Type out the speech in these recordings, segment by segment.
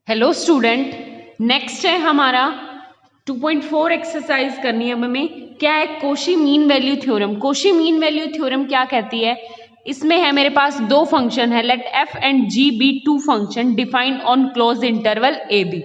Hello student, next है हमारा 2.4 exercise करनी है हमें। क्या है? Cauchy mean value theorem. Cauchy mean value theorem क्या कहती है? इसमें है मेरे पास दो फंक्शन है, let F and G be two function defined on close interval A B.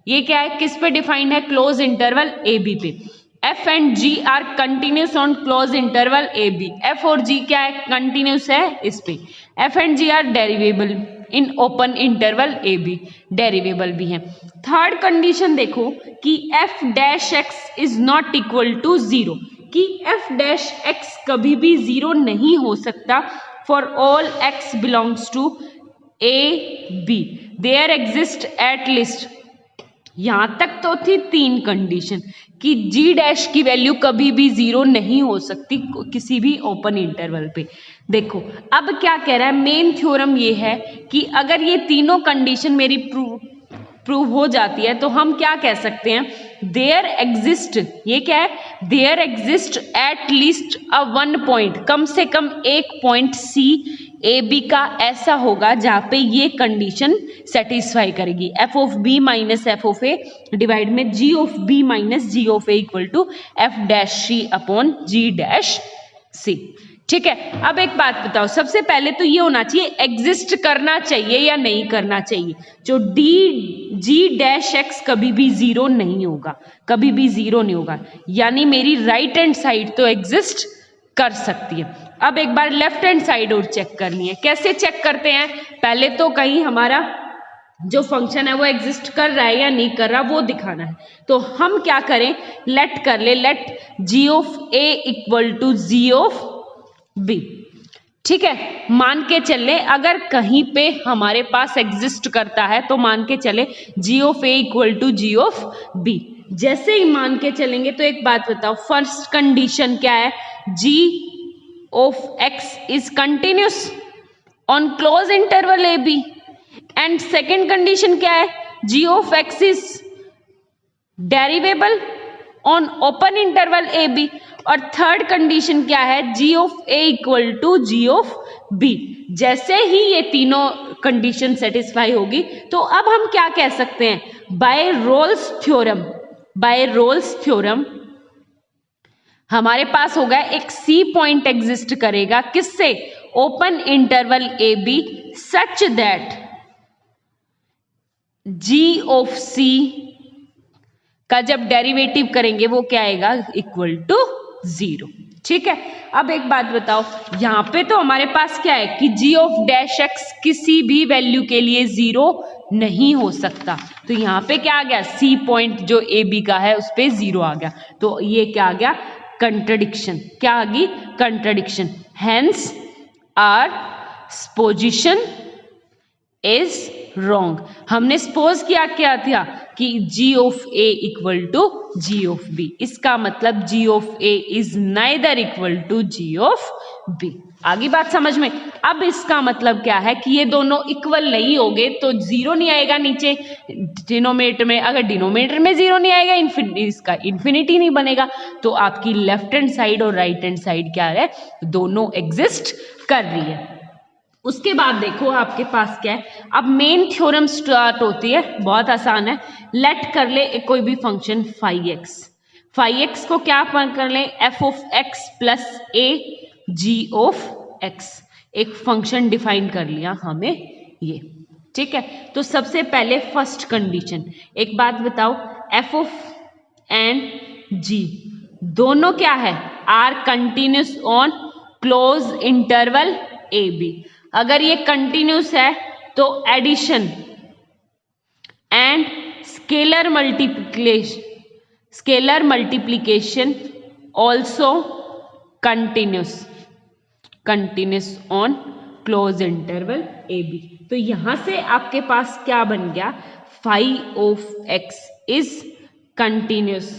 ये क्या है? किस पे डिफाइंड है? क्लोज इंटरवल ए बी पे। F and G are continuous on close interval A B. F और जी क्या है? कंटिन्यूस है इस पे। F and G are derivable in open interval A B, derivable भी है। थर्ड कंडीशन देखो कि F dash X is not equal to zero, कि एफ डैश एक्स कभी भी जीरो नहीं हो सकता for all X belongs to A B. There exist at least, यहां तक तो थी तीन कंडीशन कि जी डैश की वैल्यू कभी भी जीरो नहीं हो सकती किसी भी ओपन इंटरवल पे। देखो अब क्या कह रहा है, मेन थ्योरम ये है कि अगर ये तीनों कंडीशन मेरी प्रूव हो जाती है तो हम क्या कह सकते हैं, देयर एग्जिस्ट, ये क्या है, there exist at least a one point, कम से कम एक पॉइंट सी ए बी का ऐसा होगा जहां पे ये कंडीशन सेटिस्फाई करेगी। F of B minus F of A divide में G of B minus ji of A equal to F dash C upon ji dash C. ठीक है, अब एक बात बताओ, सबसे पहले तो ये होना चाहिए एग्जिस्ट करना चाहिए या नहीं करना चाहिए। जो डी जी डैश एक्स कभी भी जीरो नहीं होगा, कभी भी जीरो नहीं होगा, यानी मेरी राइट हैंड साइड तो एग्जिस्ट कर सकती है। अब एक बार लेफ्ट हैंड साइड और चेक करनी है। कैसे चेक करते हैं? पहले तो कहीं हमारा जो फंक्शन है वो एग्जिस्ट कर रहा है या नहीं कर रहा वो दिखाना है। तो हम क्या करें, लेट कर ले, let G of A equal to ji of B. ठीक है, मान के चले अगर कहीं पे हमारे पास एग्जिस्ट करता है तो मान के चले G of A equal to ji of B. जैसे ही मान के चलेंगे तो एक बात बताओ, फर्स्ट कंडीशन क्या है, g of x is continuous on close interval A b, and second condition क्या है, g of x is derivable on open interval A b, और थर्ड कंडीशन क्या है, g of A equal to ji of B. जैसे ही ये तीनों condition satisfy होगी तो अब हम क्या कह सकते हैं, by Rolle's theorem, by Rolle's theorem हमारे पास होगा एक सी पॉइंट एग्जिस्ट करेगा, किससे, open interval A b, such that g of c का जब डेरिवेटिव करेंगे वो क्या आएगा, इक्वल टू जीरो। ठीक है, अब एक बात बताओ, यहां पे तो हमारे पास क्या है कि जी ऑफ डैश एक्स किसी भी वैल्यू के लिए जीरो नहीं हो सकता, तो यहां पे क्या आ गया, सी पॉइंट जो ए बी का है उस पे जीरो आ गया, तो ये क्या आ गया, कंट्रडिक्शन। क्या आ गई, contradiction. Hence our position is wrong. हमने सपोज किया क्या था कि g of A equal to ji of b, इसका मतलब g of a is neither equal to ji of b. आगे बात समझ में? अब इसका मतलब क्या है कि ये दोनों इक्वल नहीं होंगे तो जीरो नहीं आएगा नीचे डिनोमिनेटर में, अगर डिनोमिनेटर में जीरो नहीं आएगा इसका इन्फिनिटी नहीं बनेगा, तो आपकी लेफ्ट हैंड साइड और राइट हैंड साइड क्या है, दोनों एग्जिस्ट कर रही है। उसके बाद देखो आपके पास क्या है, अब मेन थ्योरम स्टार्ट होती है, बहुत आसान है। लेट कर ले कोई भी function phi X, phi X को क्या कर ले, F of X plus A G of X, एक फंक्शन डिफाइन कर लिया हमें ये। ठीक है, तो सबसे पहले फर्स्ट कंडीशन, एक बात बताओ, एफ ऑफ एंड जी दोनों क्या है, are continuous on close interval A B. अगर ये कंटिन्यूस है तो addition and scalar multiplication also continuous on close interval A B. तो यहां से आपके पास क्या बन गया, phi of x is continuous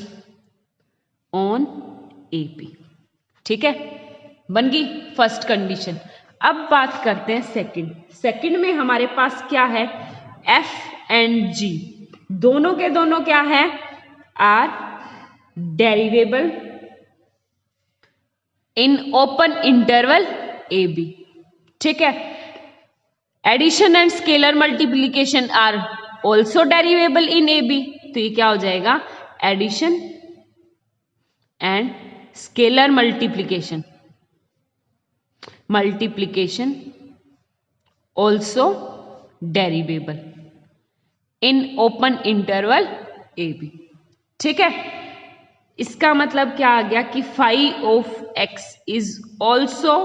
on A B. ठीक है, बन गई फर्स्ट कंडीशन। अब बात करते हैं सेकंड में हमारे पास क्या है, एफ एंड जी दोनों के दोनों क्या है, are derivable in open interval A B. ठीक है, addition and scalar multiplication are also derivable in a B, तो ये क्या हो जाएगा, addition and scalar multiplication, multiplication also derivable in open interval A B. ठीक है, इसका मतलब क्या आ गया कि phi of x is also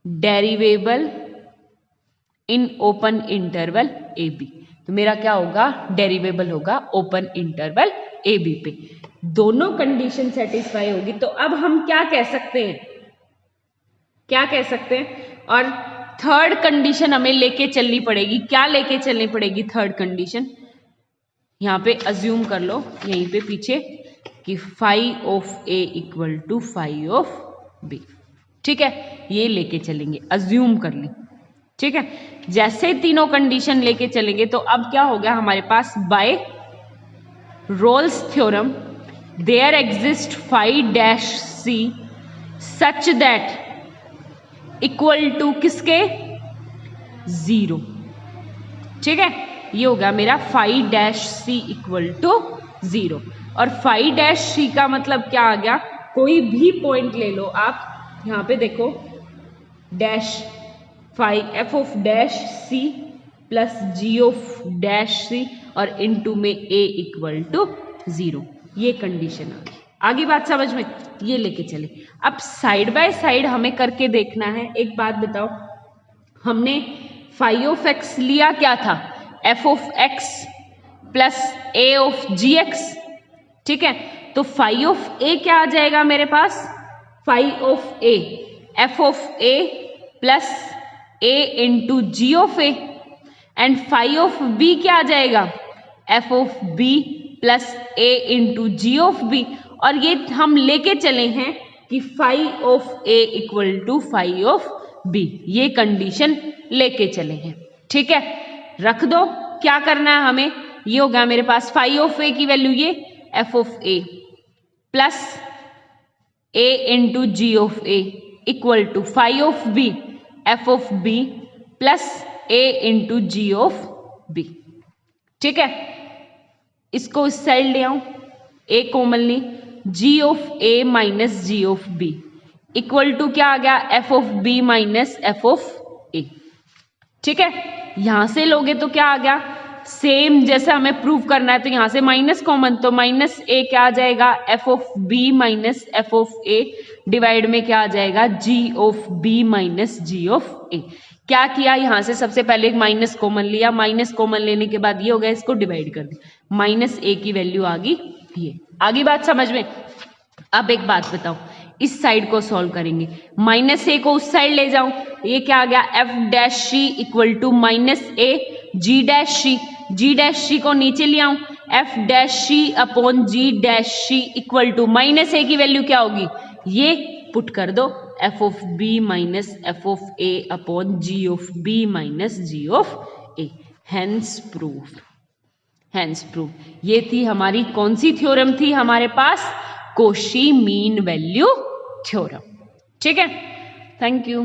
derivable in open interval A B. तो मेरा क्या होगा, डेरिवेबल होगा ओपन इंटरवल ए बी पे। दोनों कंडीशन सेटिस्फाई होगी। तो अब हम क्या कह सकते हैं, क्या कह सकते हैं, और थर्ड कंडीशन हमें लेके चलनी पड़ेगी। क्या लेके चलनी पड़ेगी थर्ड कंडीशन, यहां पे अज्यूम कर लो यहीं पे पीछे कि phi of A equal to phi of B. ठीक है, ये लेके चलेंगे, अज्यूम कर ली। ठीक है, जैसे तीनों कंडीशन लेके चलेंगे तो अब क्या हो गया हमारे पास, by Rolle's theorem there exist phi dash c such that equal to किसके, 0। ठीक है, ये होगा मेरा phi dash c equal to 0। और फाई डैश सी का मतलब क्या आ गया, कोई भी पॉइंट ले लो आप, यहां पे देखो dash phi f of dash c plus g of dash c और इनटू में ए इक्वल टू 0, ये कंडीशन आ गई। आगे बात समझ में, ये लेके चले। अब साइड बाय साइड हमें करके देखना है। एक बात बताओ, हमने फाई ऑफ एक्स लिया क्या था, F of X plus A of G X. ठीक है, तो फाई ऑफ ए क्या आ जाएगा मेरे पास, phi of a f of a plus a into g of a, and phi of b क्या आ जाएगा, f of b plus a into g of b. और ये हम लेके चले हैं कि phi of A equal to phi of b, ये कंडीशन लेके चले हैं। ठीक है, रख दो, क्या करना है हमें, ये होगा मेरे पास फाई ऑफ ए की वैल्यू ये f of a plus a into g of A equal to phi of b f of b plus a into g of B. ठीक है, इसको इस साइड ले आऊं, ए कॉमन ली, g of a minus ji of b equal to क्या आ गया, f of B minus F of a. ठीक है, यहां से लोगे तो क्या आ गया, सेम जैसे हमें प्रूव करना है, तो यहां से माइनस कॉमन, तो माइनस ए क्या आ जाएगा, f of B minus F of A divide में क्या आ जाएगा, g of B minus ji of a. क्या किया, यहां से सबसे पहले माइनस कॉमन लिया, माइनस कॉमन लेने के बाद ये हो गया, इसको डिवाइड कर दिया, माइनस ए की वैल्यू आ गई ये। आगे बात समझ में। अब एक बात बताओ, इस साइड को सॉल्व करेंगे, माइनस ए को उस साइड ले जाऊं, ये क्या आ गया, f dash c equal to minus a g dash c, g dash c को नीचे ले आऊं, f dash C upon ji dash c equal to minus a की वैल्यू क्या होगी, ये पुट कर दो, f of B minus F of a upon g of B minus ji of a. Hence proof, hence proof. ये थी हमारी कौन सी थ्योरम थी हमारे पास, कोशी मीन वैल्यू थ्योरम। ठीक है, थैंक यू।